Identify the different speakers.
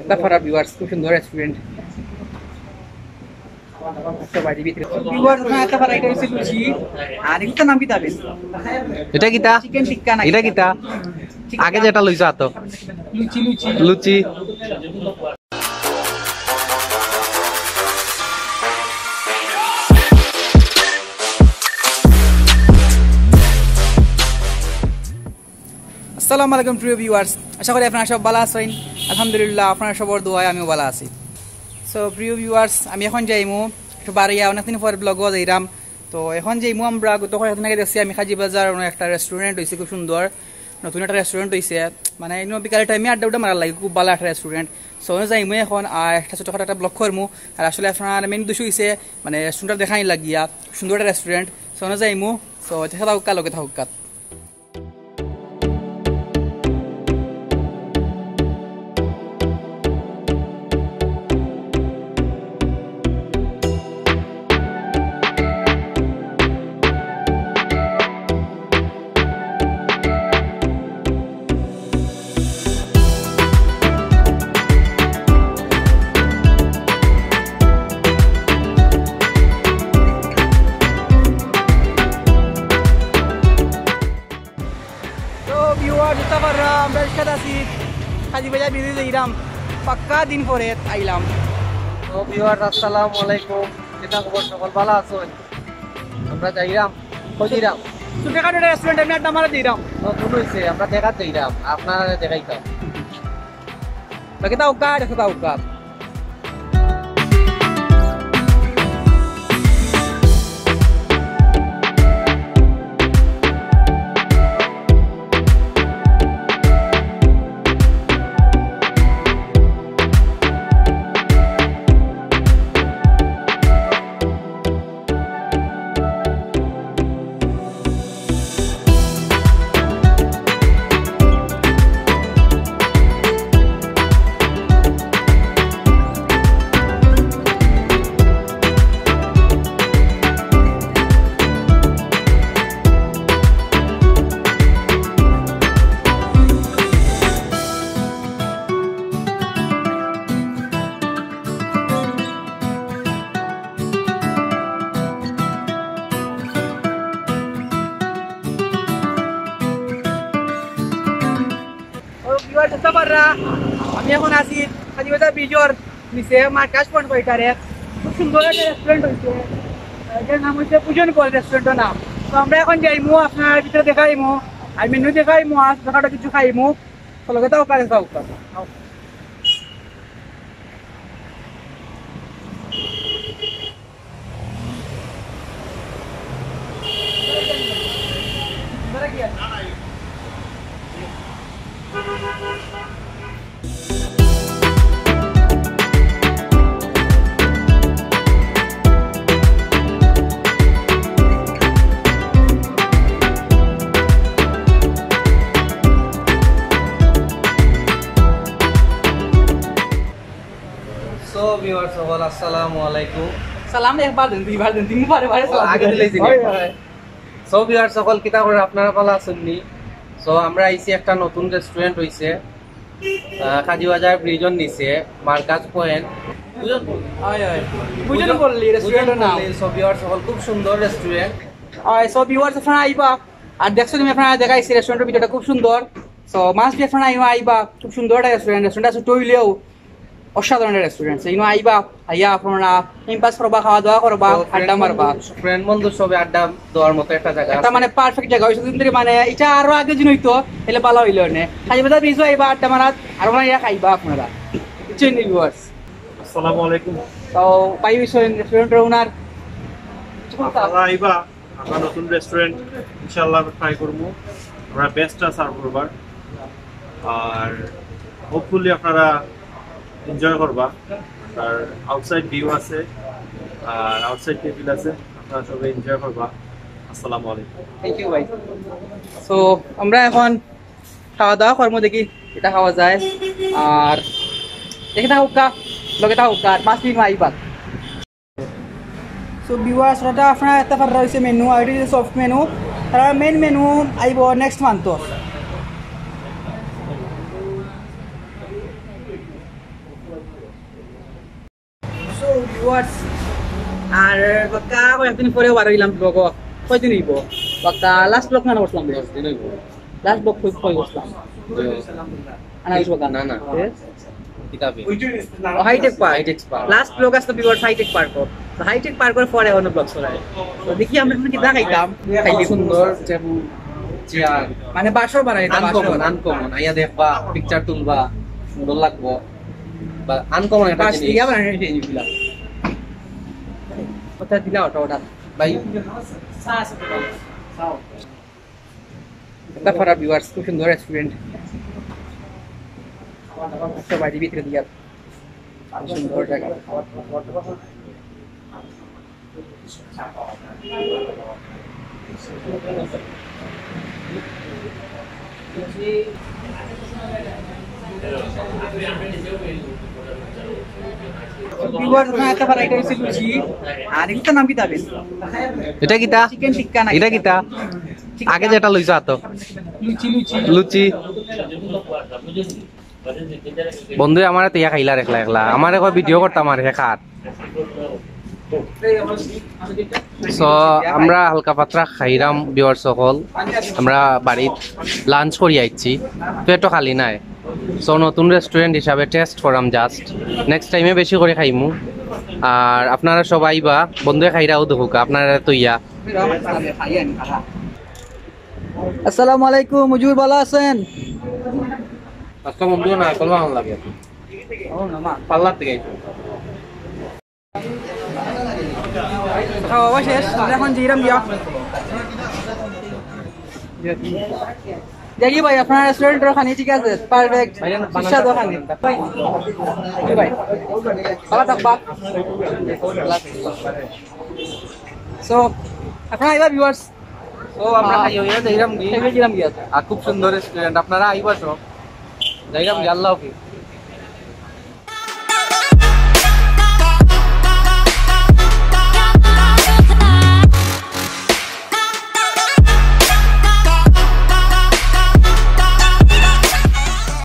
Speaker 1: তারপরে ভিউয়ার্স খুব সুন্দর রেস্টুরেন্ট
Speaker 2: এটা কিতা এটা কিতা আগে যেটা লইছা তো লুচি
Speaker 1: আসসালামু আলাইকুম প্রিয় ভিউয়ার্স, আশা করি আপনারা সব ভালো আছেন। আলহামদুলিল্লাহ আপনারা সবার দোয়ায় আমিও ভালো আছি। সো প্রিয় ভিউয়ার্স, আমি এখন যাইমু একটু বাড়িয়া অনেকদিন পরে ব্লগও যাইরাম। তো এখন যাইমু আমরা গত কয়েকদিন আগে দেখছি আমি কাজীবাজার একটা রেস্টুরেন্ট হয়েছে, খুব সুন্দর নতুন একটা রেস্টুরেন্ট হয়েছে। মানে বিকালের টাইমে আড্ডা উড্ডা মারা লাগে, খুব ভালো একটা রেস্টুরেন্ট। সো যাইমু এখন আর একটা ছোটখাটো একটা ব্লগ করমু। আর আসলে আপনার মেন উদ্দেশ্য হয়েছে মানে রেস্টুরেন্টটা দেখাই লাগিয়া সুন্দর একটা রেস্টুরেন্ট। সো যাইমু, সো দেখা থাকুক লগে থাকুক। কাজীবাজার বিজি যাইরাম, পাক্কা দিন পরে আইলাম।
Speaker 2: তো ভিউয়ার্স আসসালামু আলাইকুম, কেটা খবর? সকল ভালো আছেন? আমরা যাইরাম কইরাম
Speaker 1: ছোটখাটো রেস্টুরেন্ট আমি আড্ডা মারা দিরাম।
Speaker 2: নতুন হইছে, আমরা দেখা যাইরাম, আপনারা দেখাইতাম
Speaker 1: লগে তাও কাট আছে তাও কাট। আমি এখন আছি কাজীবাজার ব্রিজের নিচে মার্কাস পয়েন্ট কয়টারে। খুব সুন্দর একটা রেস্টুরেন্ট হয়েছে, এটার নাম হচ্ছে পূজন কল রেস্টুরেন্টের নাম। তো আমরা এখন যাইমু, আপনার ভিতরে দেখাইমু আর মেনু দেখাইমু, আর ছোটখাটো কিছু খাইমু। লগে তাও কাজ খাও।
Speaker 2: সো ভিউয়ার্স সকল আসসালামু আলাইকুম।
Speaker 1: সালাম একবার দেন, দুইবার দেন, তিনবার
Speaker 2: আগে দিলেছি। সো ভিউয়ার্স সকল কিতা করে আপনারা ভালো আছেন নি? সো আমরা আইছি একটা নতুন রেস্টুরেন্ট হইছে কাজীবাজার ব্রিজের নিচে মার্কাস পয়েন্ট
Speaker 1: পূজন করলি রেস্টুরেন্টের নাম।
Speaker 2: সো ভিউয়ার্স সকল খুব সুন্দর রেস্টুরেন্ট।
Speaker 1: সো ভিউয়ার্স আপনারা আইবা আর দেখছো তুমি, আপনারা দেখাইছি রেস্টুরেন্টের ভিতরটা খুব সুন্দর। সো মাস্ট বি আপনারা আইবা, খুব সুন্দর একটা রেস্টুরেন্ট। রেস্টুরেন্টটা ছোট হইলেও অসাধারণ রেস্টুরেন্ট। আইবা আইয়া আপনারা টাইম পাস করবা, খাওয়া দাওয়া করবা, আড্ডা মারবা,
Speaker 2: ফ্রেন্ড বন্ধুর সবে আড্ডা দেওয়ার মতো একটা জায়গা,
Speaker 1: একটা মানে পারফেক্ট জায়গা হইছে। কিন্তু মানে এটা আরো আগে দিন হইতো এলে ভালো হইলো না। কাজীবাজার ব্রিজ আইবা, আড্ডা মারা আর ইয়া খাইবা আপনারা। বুঝছেন ভিউয়ার্স?
Speaker 3: আসসালামু আলাইকুম।
Speaker 1: তো পাই হইছেন রেস্টুরেন্টের ওনার।
Speaker 3: আপনারা আইবা, আমরা নতুন রেস্টুরেন্ট ইনশাআল্লাহ ট্রাই করবো, আমরা বেস্টটা সার্ভ করবার আর হোপফুলি আপনারা এনজয় করবা। আর আউটসাইড ভিউ আছে আর আউটসাইড টেবিল আছে, আপনারা সবাই এনজয় করবা। আসসালামু আলাইকুম।
Speaker 1: থ্যাংক ইউ ভাই। সো আমরা এখন খাওয়া দাওয়া করবো, দেখি এটা খাওয়া যায়। আর দেখে থাকুক লগে থাকুক আর 5 মিনিট আইবা। সো ভিউয়ার্স ওটা আপনার একটা ফার রয়েছে মেনু, আর এটা সফট মেনু। আর মেন মেনু আইব নেক্সট মান্থ। ভিউয়ার্স আর বাক্কা কয়েকদিন পরে বার হইলাম ব্লগ কয়দিন হইব বাক্কা লাস্ট ব্লগ না বসলাম লাস্ট ব্লগ কই বসলাম আনা কিছু বাক্কা
Speaker 2: না না কিতাবে
Speaker 1: হাইটেক পার্ক লাস্ট ব্লগ আসতো ভিউয়ার্স হাইটেক পার্ক তো হাইটেক পার্কের পরে অন্য ব্লগ চলাই তো দেখি আমরা কি দেখাইতাম খাইলি
Speaker 2: সুন্দর যেমন চেয়ার
Speaker 1: মানে বাসর বানাই
Speaker 2: আনকমন আইয়া দেখবা পিকচার তুলবা সুন্দর লাগবো বা আনকমন একটা
Speaker 1: বাস
Speaker 2: জিনিস
Speaker 1: দিয়া বানাই দিলাম কথা দিলা ওটা
Speaker 2: ভাই
Speaker 1: তারপর ভিউয়ার্স খুব সুন্দর রেস্টুরেন্ট একটা বাড়ির ভিতরে দিয়া সুন্দর জায়গা
Speaker 2: এটা কিটা
Speaker 1: চিকেন টিক্কা না
Speaker 2: এটা কিটা আগে যেটা লইছো তো লুচি বন্ধু আমার তিয়া খাইলা একলা একলা আমার এখন ভিডিও করতাম আর খাত সো আমরা হালকা পাত্রা খাইরাম বিয়ার সকল আমরা বাড়িত লাঞ্চ করি আইছি পেটও খালি নাই সো নতুন রেস্টুরেন্ট হিসাবে টেস্ট করাম জাস্ট নেক্সট টাইমে বেশি করে খাইমু আর আপনারা সবাই বা বন্ধুয়ে খাইরাও দেখুক আপনারা তো ইয়া
Speaker 1: আসসালামু আলাইকুম হুজুর ভালো আছেন
Speaker 2: আজকে বন্ধু না কলমা লাগে পাল্লা থেকে
Speaker 1: খাওয়া শেষ এখন জিরাম গিয়া দেখি ভাই আপনার রেস্টুরেন্টের খানি ঠিক আছে পারফেক্ট সুস্বাদু খানি ভাই ভালো থাকবা সো আপনারা এবার ভিউয়ার্স
Speaker 2: ও আমরা খাইও ইয়া যাইরাম গি
Speaker 1: জিরাম গিয়া
Speaker 2: আর খুব সুন্দর রেস্টুরেন্ট আপনারা আইবা সব যাইরাম গি আল্লাহ হাফেজ